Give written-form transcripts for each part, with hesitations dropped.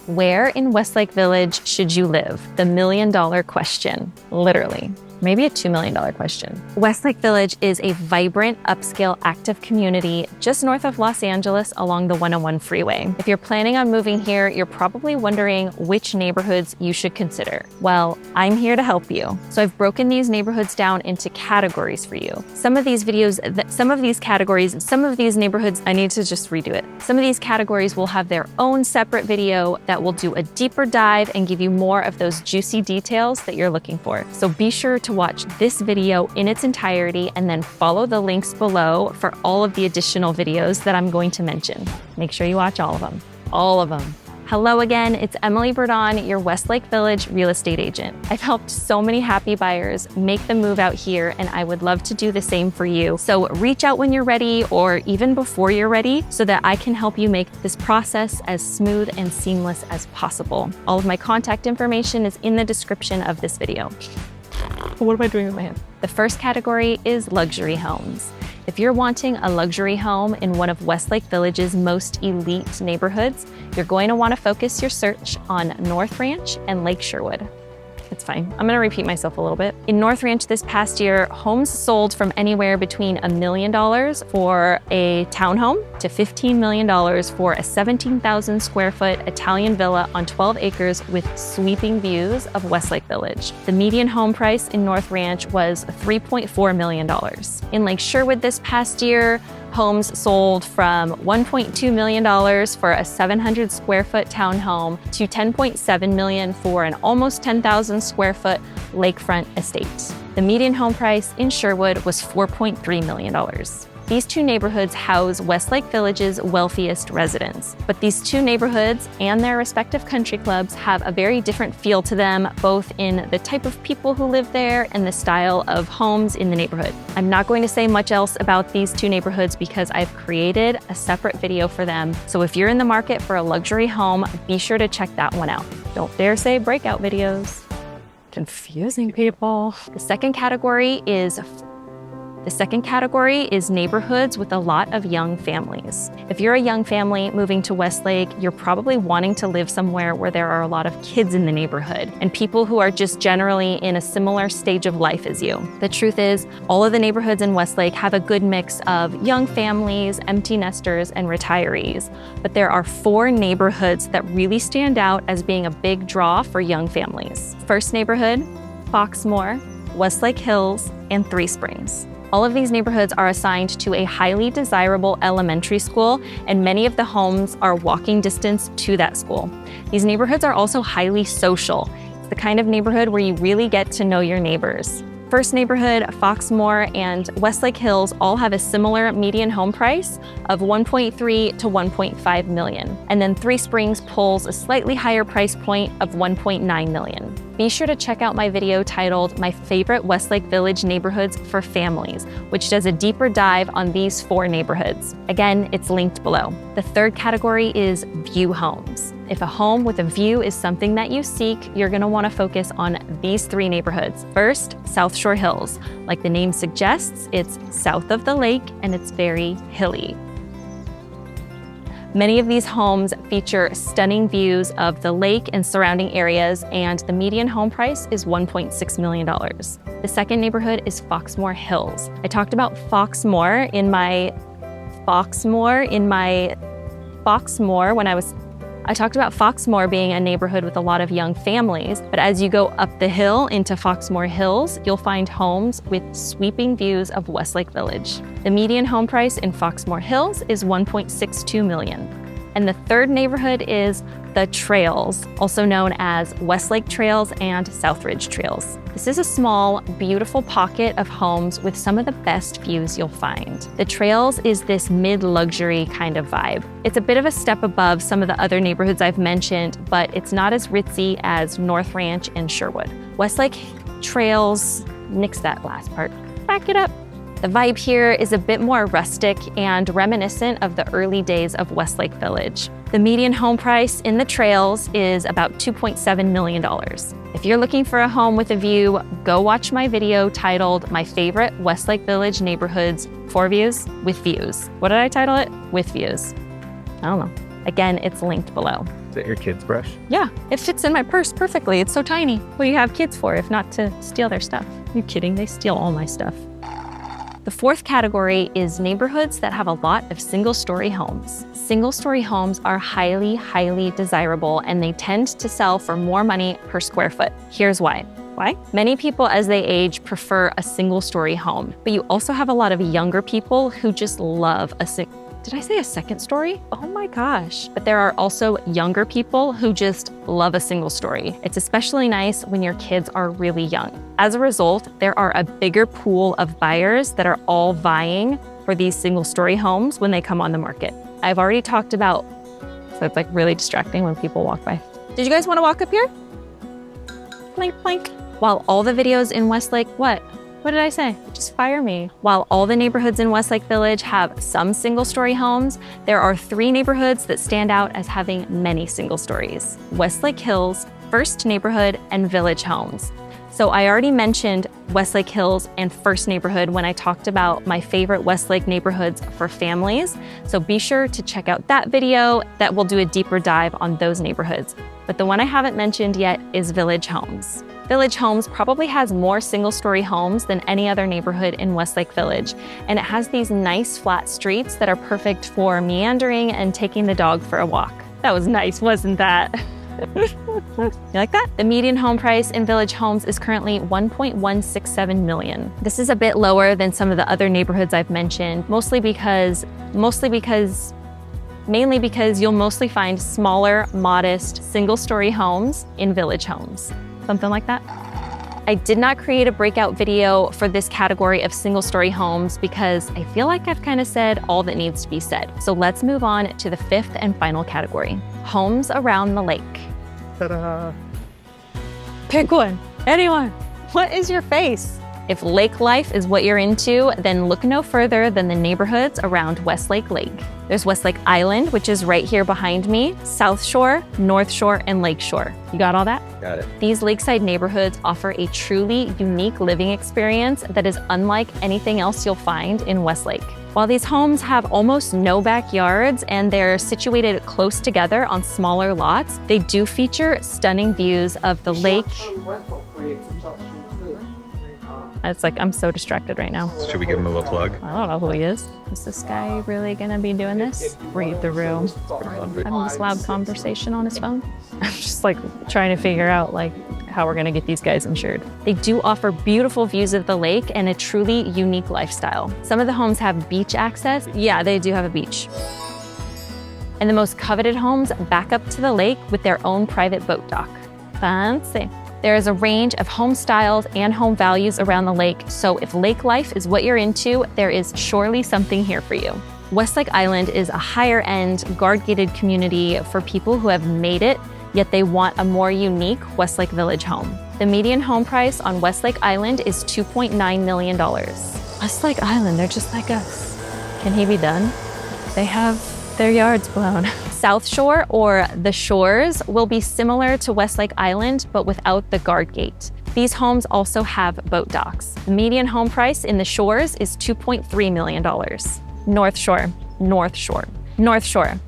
Where in Westlake Village should you live? The million-dollar question, literally. Maybe a $2 million question. Westlake Village is a vibrant, upscale, active community just north of Los Angeles along the 101 freeway. If you're planning on moving here, you're probably wondering which neighborhoods you should consider. Well, I'm here to help you. So I've broken these neighborhoods down into categories for you. Some of these neighborhoods, I need to just redo it. Some of these categories will have their own separate video that will do a deeper dive and give you more of those juicy details that you're looking for. So be sure to watch this video in its entirety and then follow the links below for all of the additional videos that I'm going to mention. Make sure you watch all of them. All of them. Hello again, it's Emily Berdon, your Westlake Village real estate agent. I've helped so many happy buyers make the move out here, and I would love to do the same for you. So reach out when you're ready or even before you're ready so that I can help you make this process as smooth and seamless as possible. All of my contact information is in the description of this video. What am I doing with my hand? The first category is luxury homes. If you're wanting a luxury home in one of Westlake Village's most elite neighborhoods, you're going to want to focus your search on North Ranch and Lake Sherwood. It's fine. I'm going to repeat myself a little bit. In North Ranch this past year, homes sold from anywhere between $1 million for a townhome to $15 million for a 17,000 square foot Italian villa on 12 acres with sweeping views of Westlake Village. The median home price in North Ranch was $3.4 million. In Lake Sherwood this past year, homes sold from $1.2 million for a 700 square foot townhome to $10.7 million for an almost 10,000 square foot lakefront estate. The median home price in Sherwood was $4.3 million. These two neighborhoods house Westlake Village's wealthiest residents, but these two neighborhoods and their respective country clubs have a very different feel to them, both in the type of people who live there and the style of homes in the neighborhood. I'm not going to say much else about these two neighborhoods because I've created a separate video for them. So if you're in the market for a luxury home, be sure to check that one out. Don't dare say breakout videos. Confusing people. The second category is neighborhoods with a lot of young families. If you're a young family moving to Westlake, you're probably wanting to live somewhere where there are a lot of kids in the neighborhood and people who are just generally in a similar stage of life as you. The truth is, all of the neighborhoods in Westlake have a good mix of young families, empty nesters, and retirees. But there are 4 neighborhoods that really stand out as being a big draw for young families. First neighborhood, Foxmoor, Westlake Hills, and Three Springs. All of these neighborhoods are assigned to a highly desirable elementary school, and many of the homes are walking distance to that school. These neighborhoods are also highly social. It's the kind of neighborhood where you really get to know your neighbors. First neighborhood, Foxmoor and Westlake Hills all have a similar median home price of $1.3 to $1.5 million. And then Three Springs pulls a slightly higher price point of $1.9 million. Be sure to check out my video titled My Favorite Westlake Village Neighborhoods for Families, which does a deeper dive on these 4 neighborhoods. Again, it's linked below. The third category is view homes. If a home with a view is something that you seek, you're going to want to focus on these 3 neighborhoods. First, South Shore Hills. Like the name suggests, it's south of the lake and it's very hilly. Many of these homes feature stunning views of the lake and surrounding areas, and the median home price is $1.6 million. The second neighborhood is Foxmoor Hills. I talked about Foxmoor being a neighborhood with a lot of young families, but as you go up the hill into Foxmoor Hills, you'll find homes with sweeping views of Westlake Village. The median home price in Foxmoor Hills is $1.62 million. And the third neighborhood is the Trails, also known as Westlake Trails and Southridge Trails. This is a small, beautiful pocket of homes with some of the best views you'll find. The Trails is this mid-luxury kind of vibe. It's a bit of a step above some of the other neighborhoods I've mentioned, but it's not as ritzy as North Ranch and Sherwood. Westlake Trails, nix that last part, back it up. The vibe here is a bit more rustic and reminiscent of the early days of Westlake Village. The median home price in the Trails is about $2.7 million. If you're looking for a home with a view, go watch my video titled My Favorite Westlake Village Neighborhoods for Views with Views. What did I title it? With Views. I don't know. Again, it's linked below. Is that your kid's brush? Yeah, it fits in my purse perfectly. It's so tiny. What do you have kids for if not to steal their stuff? Are you kidding? They steal all my stuff. The fourth category is neighborhoods that have a lot of single-story homes. Single-story homes are highly, highly desirable, and they tend to sell for more money per square foot. Here's why. Why? Many people as they age prefer a single-story home, but you also have a lot of younger people who just love did I say a second story? Oh my gosh. But there are also younger people who just love a single story. It's especially nice when your kids are really young. As a result, there are a bigger pool of buyers that are all vying for these single story homes when they come on the market. I've already talked about, so it's like really distracting when people walk by. Did you guys want to walk up here? Plank, plank. While all the videos in Westlake, what did I say? Just fire me. While all the neighborhoods in Westlake Village have some single-story homes, there are 3 neighborhoods that stand out as having many single stories: Westlake Hills, First Neighborhood, and Village Homes. So I already mentioned Westlake Hills and First Neighborhood when I talked about my favorite Westlake neighborhoods for families. So be sure to check out that video that will do a deeper dive on those neighborhoods. But the one I haven't mentioned yet is Village Homes. Village Homes probably has more single-story homes than any other neighborhood in Westlake Village, and it has these nice flat streets that are perfect for meandering and taking the dog for a walk. That was nice, wasn't that? You like that? The median home price in Village Homes is currently $1.167 million. This is a bit lower than some of the other neighborhoods I've mentioned, mainly because you'll mostly find smaller, modest, single-story homes in Village Homes. Something like that. I did not create a breakout video for this category of single-story homes because I feel like I've kind of said all that needs to be said. So let's move on to the 5th and final category: homes around the lake. Ta-da! Pick one. Anyone. What is your face? If lake life is what you're into, then look no further than the neighborhoods around Westlake Lake. There's Westlake Island, which is right here behind me, South Shore, North Shore, and Lake Shore. You got all that? Got it. These lakeside neighborhoods offer a truly unique living experience that is unlike anything else you'll find in Westlake. While these homes have almost no backyards and they're situated close together on smaller lots, they do feature stunning views of the lake. It's like, I'm so distracted right now. Should we give him a little plug? I don't know who he is. Is this guy really gonna be doing this? Read the room. Having this loud conversation on his phone. I'm just like trying to figure out like how we're gonna get these guys insured. They do offer beautiful views of the lake and a truly unique lifestyle. Some of the homes have beach access. Yeah, they do have a beach. And the most coveted homes back up to the lake with their own private boat dock. Fancy. There is a range of home styles and home values around the lake, so if lake life is what you're into, there is surely something here for you. Westlake Island is a higher-end, guard-gated community for people who have made it, yet they want a more unique Westlake Village home. The median home price on Westlake Island is $2.9 million. Westlake Island, they're just like us. Can he be done? They have their yards blown. South Shore, or the Shores, will be similar to Westlake Island, but without the guard gate. These homes also have boat docks. The median home price in the Shores is $2.3 million. North Shore, North Shore, North Shore.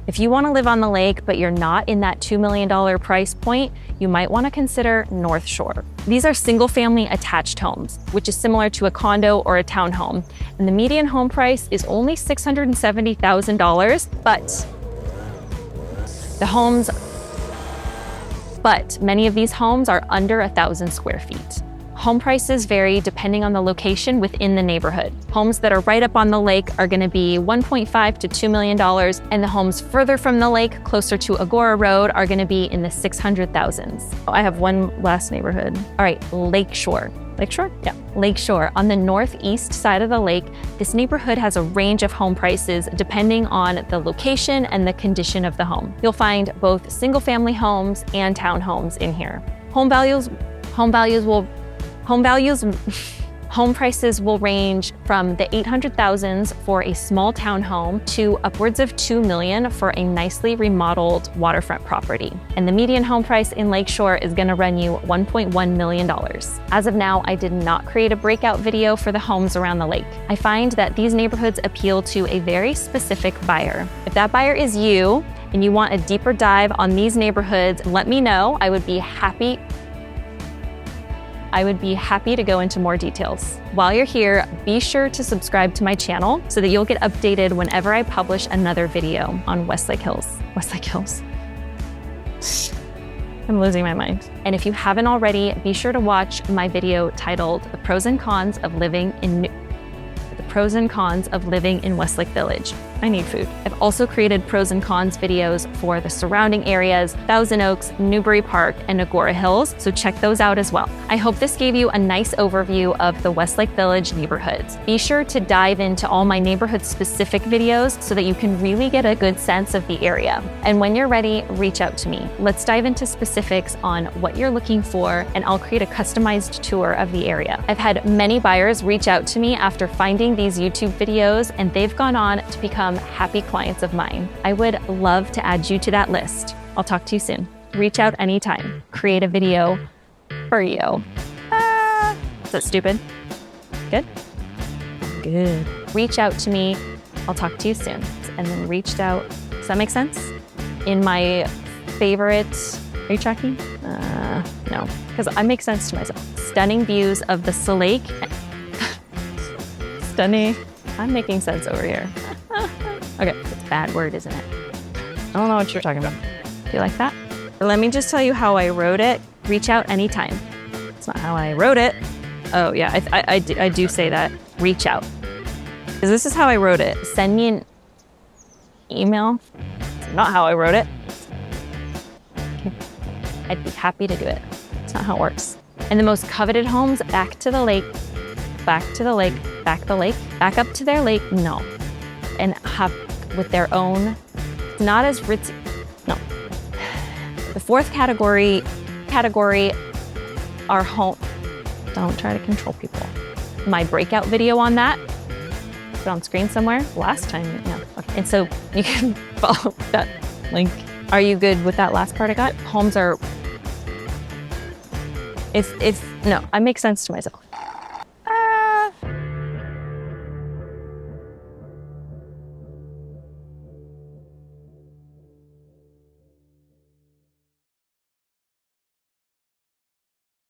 If you want to live on the lake, but you're not in that $2 million price point, you might want to consider North Shore. These are single-family attached homes, which is similar to a condo or a townhome. And the median home price is only $670,000, but many of these homes are under 1,000 square feet. Home prices vary depending on the location within the neighborhood. Homes that are right up on the lake are going to be $1.5 to $2 million, and the homes further from the lake, closer to Agora Road, are going to be in the 600,000s. I have one last neighborhood. All right, Lake Shore. Lake Shore? Yeah. Lake Shore. On the northeast side of the lake, this neighborhood has a range of home prices depending on the location and the condition of the home. You'll find both single-family homes and townhomes in here. Home values Home prices will range from the 800,000s for a small townhome to upwards of $2 million for a nicely remodeled waterfront property. And the median home price in Lakeshore is going to run you $1.1 million. As of now, I did not create a breakout video for the homes around the lake. I find that these neighborhoods appeal to a very specific buyer. If that buyer is you and you want a deeper dive on these neighborhoods, let me know. I would be happy to go into more details. While you're here, be sure to subscribe to my channel so that you'll get updated whenever I publish another video on Westlake Hills. Westlake Hills. I'm losing my mind. And if you haven't already, be sure to watch my video titled The Pros and Cons of Living in Westlake Village. I need food. I've also created pros and cons videos for the surrounding areas, Thousand Oaks, Newbury Park, and Agora Hills, so check those out as well. I hope this gave you a nice overview of the Westlake Village neighborhoods. Be sure to dive into all my neighborhood-specific videos so that you can really get a good sense of the area. And when you're ready, reach out to me. Let's dive into specifics on what you're looking for, and I'll create a customized tour of the area. I've had many buyers reach out to me after finding these YouTube videos, and they've gone on to become happy clients of mine. I would love to add you to that list. I'll talk to you soon. Reach out anytime. Create a video for you. Is that stupid? Good? Good. Reach out to me. I'll talk to you soon. And then reached out. Does that make sense? In my favorite, are you tracking? No, because I make sense to myself. Stunning views of the lake. Stunning. I'm making sense over here. Okay, it's a bad word, isn't it? I don't know what you're talking about. Do you like that? Let me just tell you how I wrote it. Reach out anytime. It's not how I wrote it. Oh yeah, I do say that. Reach out. Because this is how I wrote it. Send me an email. It's not how I wrote it. Okay. I'd be happy to do it. It's not how it works. And the most coveted homes, back to the lake, back to the lake, back the lake, back up to their lake, no. And have with their own, not as ritzy, no. The fourth category are home. Don't try to control people. My breakout video on that, put it on screen somewhere, last time, no. Okay. And so you can follow that link. Are you good with that last part I got? Homes are, no, I make sense to myself.